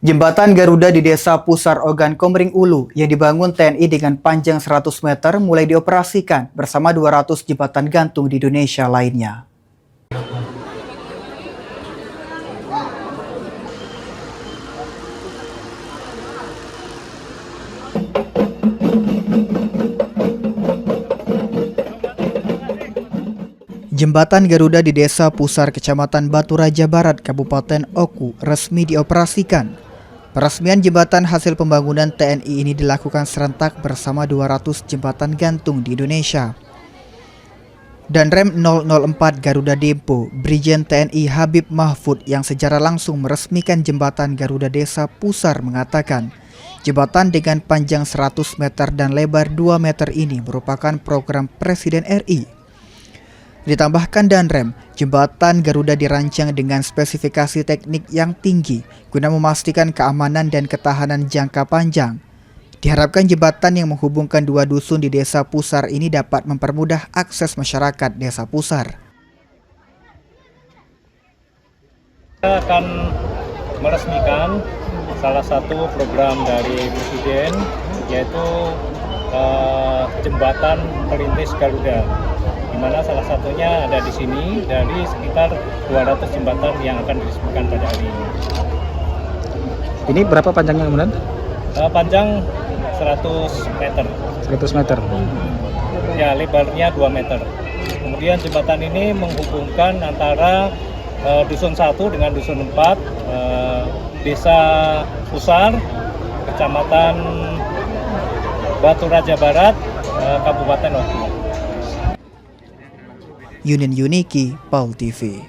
Jembatan Garuda di Desa Pusar Ogan Komering Ulu yang dibangun TNI dengan panjang 100 meter mulai dioperasikan bersama 200 jembatan gantung di Indonesia lainnya. Jembatan Garuda di Desa Pusar, Kecamatan Batu Raja Barat, Kabupaten Oku, resmi dioperasikan. Peresmian jembatan hasil pembangunan TNI ini dilakukan serentak bersama 200 jembatan gantung di Indonesia. Danrem 004 Garuda Dempo, Brigjen TNI Habib Mahfud yang secara langsung meresmikan jembatan Garuda Desa Pusar mengatakan, jembatan dengan panjang 100 meter dan lebar 2 meter ini merupakan program Presiden RI. Ditambahkan Danrem, jembatan Garuda dirancang dengan spesifikasi teknik yang tinggi guna memastikan keamanan dan ketahanan jangka panjang. Diharapkan jembatan yang menghubungkan dua dusun di Desa Pusar ini dapat mempermudah akses masyarakat Desa Pusar. Kita akan meresmikan salah satu program dari Presiden, yaitu jembatan perintis Garuda, di mana salah satunya ada di sini dari sekitar 200 jembatan yang akan diresmikan pada hari ini. Ini berapa panjangnya kemudian? Panjang 100 meter. 100 meter. Ya, lebarnya 2 meter. Kemudian jembatan ini menghubungkan antara Dusun 1 dengan Dusun 4, Desa Pusar, Kecamatan Batu Raja Barat, Kabupaten Oku. Yunin Yuniki, Paul TV.